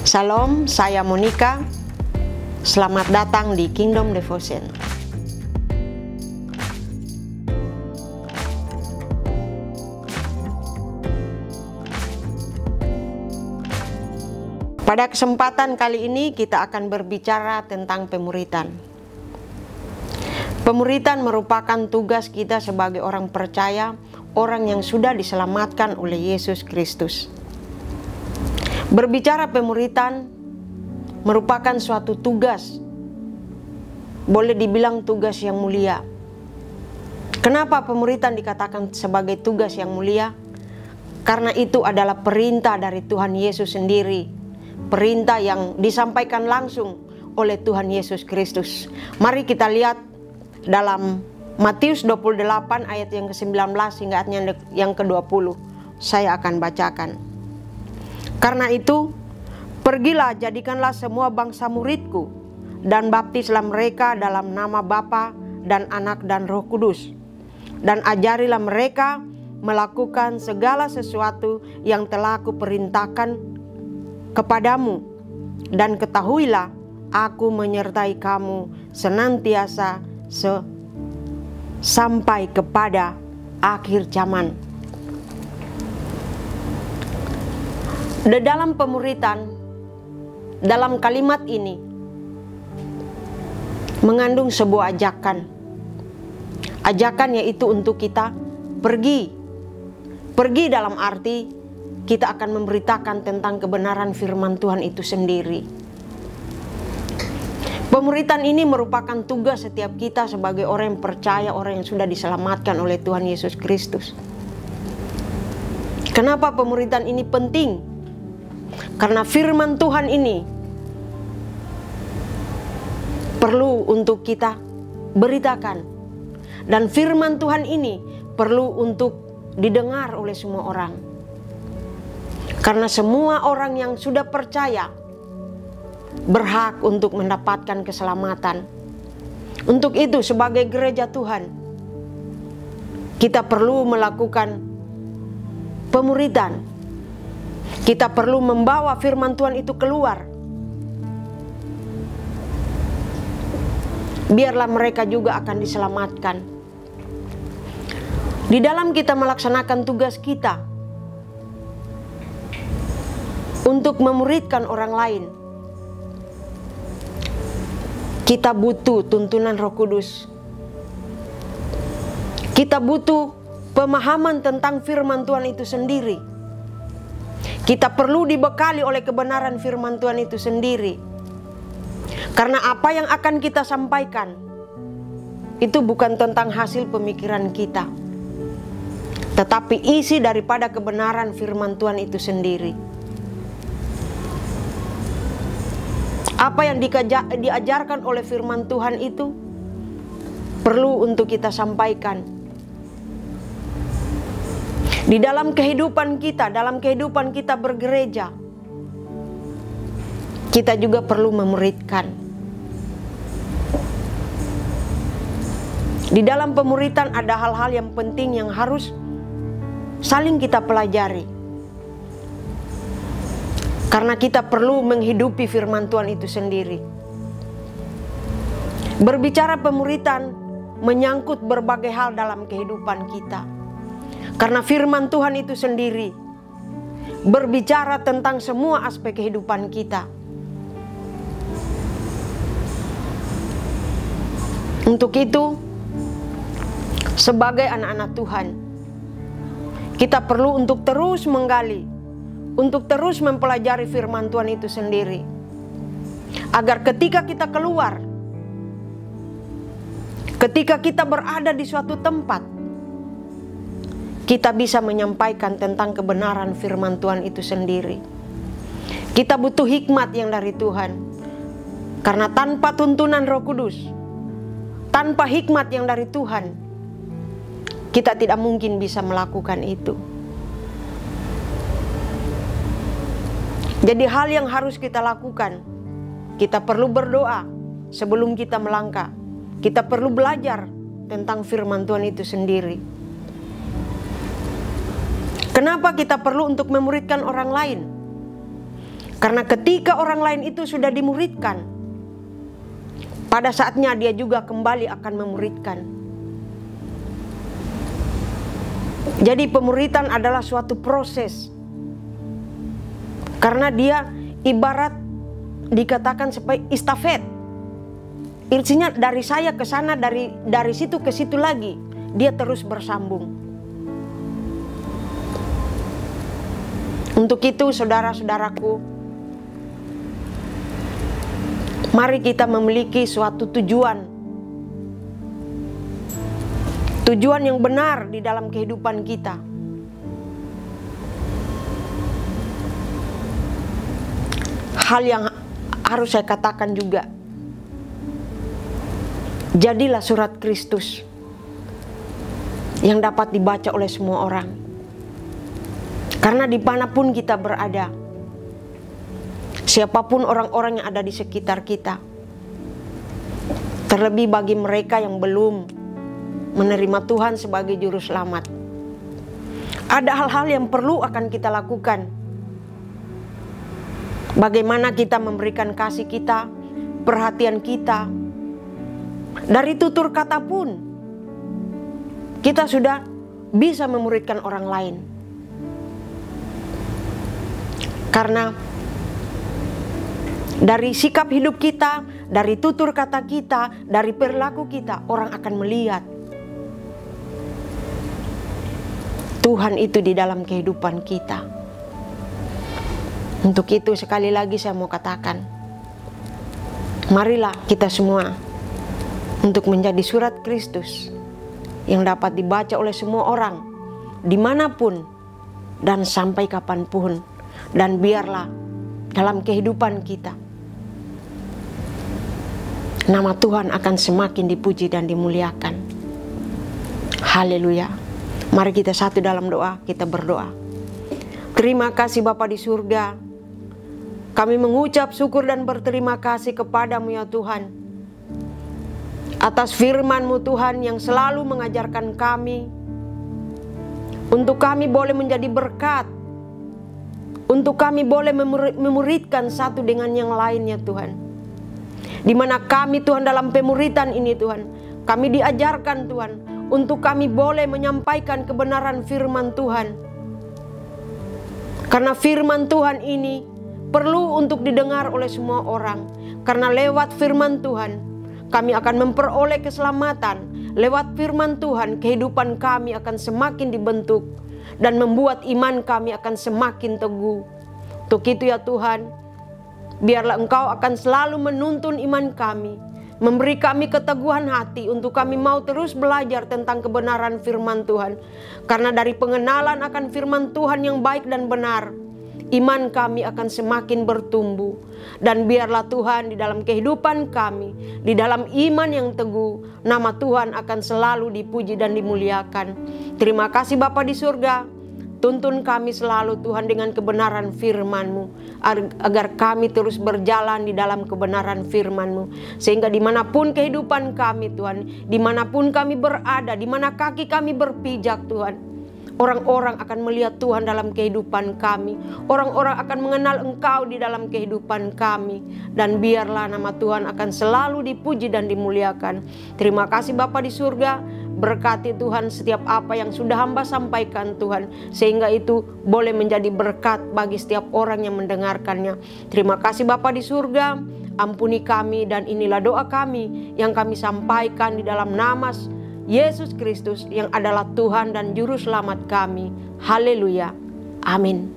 Shalom, saya Monica. Selamat datang di Kingdom Devotion. Pada kesempatan kali ini kita akan berbicara tentang pemuritan. Pemuritan merupakan tugas kita sebagai orang percaya, orang yang sudah diselamatkan oleh Yesus Kristus. Berbicara pemuritan merupakan suatu tugas, boleh dibilang tugas yang mulia. Kenapa pemuritan dikatakan sebagai tugas yang mulia? Karena itu adalah perintah dari Tuhan Yesus sendiri, perintah yang disampaikan langsung oleh Tuhan Yesus Kristus. Mari kita lihat dalam Matius 28 ayat yang ke-19 hingga ayat yang ke-20. Saya akan bacakan. Karena itu, pergilah jadikanlah semua bangsa muridku, dan baptislah mereka dalam nama Bapa dan Anak dan Roh Kudus. Dan ajarilah mereka melakukan segala sesuatu yang telah aku perintahkan kepadamu. Dan ketahuilah, aku menyertai kamu senantiasa sampai kepada akhir zaman. Di dalam pemuritan, dalam kalimat ini mengandung sebuah ajakan. Ajakan yaitu untuk kita pergi. Pergi dalam arti kita akan memberitakan tentang kebenaran firman Tuhan itu sendiri. Pemuritan ini merupakan tugas setiap kita sebagai orang yang percaya, orang yang sudah diselamatkan oleh Tuhan Yesus Kristus. Kenapa pemuritan ini penting? Karena firman Tuhan ini perlu untuk kita beritakan. Dan firman Tuhan ini perlu untuk didengar oleh semua orang. Karena semua orang yang sudah percaya berhak untuk mendapatkan keselamatan. Untuk itu sebagai gereja Tuhan, kita perlu melakukan pemuritan. Kita perlu membawa firman Tuhan itu keluar. Biarlah mereka juga akan diselamatkan. Di dalam kita melaksanakan tugas kita untuk memuridkan orang lain, kita butuh tuntunan Roh Kudus. Kita butuh pemahaman tentang firman Tuhan itu sendiri. Kita perlu dibekali oleh kebenaran firman Tuhan itu sendiri. Karena apa yang akan kita sampaikan itu bukan tentang hasil pemikiran kita, tetapi isi daripada kebenaran firman Tuhan itu sendiri. Apa yang diajarkan oleh firman Tuhan itu perlu untuk kita sampaikan. Di dalam kehidupan kita bergereja, kita juga perlu memuridkan. Di dalam pemuritan ada hal-hal yang penting yang harus saling kita pelajari. Karena kita perlu menghidupi firman Tuhan itu sendiri. Berbicara pemuritan menyangkut berbagai hal dalam kehidupan kita. Karena firman Tuhan itu sendiri berbicara tentang semua aspek kehidupan kita. Untuk itu, sebagai anak-anak Tuhan, kita perlu untuk terus menggali, untuk terus mempelajari firman Tuhan itu sendiri. Agar ketika kita keluar, ketika kita berada di suatu tempat, kita bisa menyampaikan tentang kebenaran firman Tuhan itu sendiri. Kita butuh hikmat yang dari Tuhan. Karena tanpa tuntunan Roh Kudus, tanpa hikmat yang dari Tuhan, kita tidak mungkin bisa melakukan itu. Jadi hal yang harus kita lakukan, kita perlu berdoa sebelum kita melangkah. Kita perlu belajar tentang firman Tuhan itu sendiri. Kenapa kita perlu untuk memuridkan orang lain? Karena ketika orang lain itu sudah dimuridkan, pada saatnya dia juga kembali akan memuridkan. Jadi pemuridan adalah suatu proses. Karena dia ibarat dikatakan sebagai estafet. Isinya dari saya ke sana, dari situ ke situ lagi. Dia terus bersambung. Untuk itu saudara-saudaraku, mari kita memiliki suatu tujuan. Tujuan yang benar di dalam kehidupan kita. Hal yang harus saya katakan juga, jadilah surat Kristus yang dapat dibaca oleh semua orang. Karena dimanapun kita berada, siapapun orang-orang yang ada di sekitar kita, terlebih bagi mereka yang belum menerima Tuhan sebagai juru selamat, ada hal-hal yang perlu akan kita lakukan. Bagaimana kita memberikan kasih kita, perhatian kita. Dari tutur kata pun kita sudah bisa memuridkan orang lain. Karena dari sikap hidup kita, dari tutur kata kita, dari perilaku kita, orang akan melihat Tuhan itu di dalam kehidupan kita. Untuk itu sekali lagi saya mau katakan, marilah kita semua untuk menjadi surat Kristus yang dapat dibaca oleh semua orang, dimanapun dan sampai kapanpun. Dan biarlah dalam kehidupan kita, nama Tuhan akan semakin dipuji dan dimuliakan. Haleluya. Mari kita satu dalam doa, kita berdoa. Terima kasih Bapa di surga. Kami mengucap syukur dan berterima kasih kepadamu ya Tuhan, atas firman-Mu Tuhan yang selalu mengajarkan kami, untuk kami boleh menjadi berkat, untuk kami boleh memuridkan satu dengan yang lainnya Tuhan. Di mana kami Tuhan dalam pemuridan ini Tuhan, kami diajarkan Tuhan, untuk kami boleh menyampaikan kebenaran firman Tuhan. Karena firman Tuhan ini perlu untuk didengar oleh semua orang. Karena lewat firman Tuhan kami akan memperoleh keselamatan. Lewat firman Tuhan kehidupan kami akan semakin dibentuk, dan membuat iman kami akan semakin teguh. Untuk itu ya Tuhan, biarlah Engkau akan selalu menuntun iman kami, memberi kami keteguhan hati untuk kami mau terus belajar tentang kebenaran firman Tuhan. Karena dari pengenalan akan firman Tuhan yang baik dan benar, iman kami akan semakin bertumbuh. Dan biarlah Tuhan di dalam kehidupan kami, di dalam iman yang teguh, nama Tuhan akan selalu dipuji dan dimuliakan. Terima kasih Bapa di surga. Tuntun kami selalu Tuhan dengan kebenaran firman-Mu, agar kami terus berjalan di dalam kebenaran firman-Mu. Sehingga dimanapun kehidupan kami Tuhan, dimanapun kami berada, dimana kaki kami berpijak Tuhan, orang-orang akan melihat Tuhan dalam kehidupan kami. Orang-orang akan mengenal Engkau di dalam kehidupan kami. Dan biarlah nama Tuhan akan selalu dipuji dan dimuliakan. Terima kasih Bapa di surga. Berkati Tuhan setiap apa yang sudah hamba sampaikan Tuhan, sehingga itu boleh menjadi berkat bagi setiap orang yang mendengarkannya. Terima kasih Bapa di surga. Ampuni kami, dan inilah doa kami yang kami sampaikan di dalam nama Yesus Kristus yang adalah Tuhan dan Juru Selamat kami. Haleluya. Amin.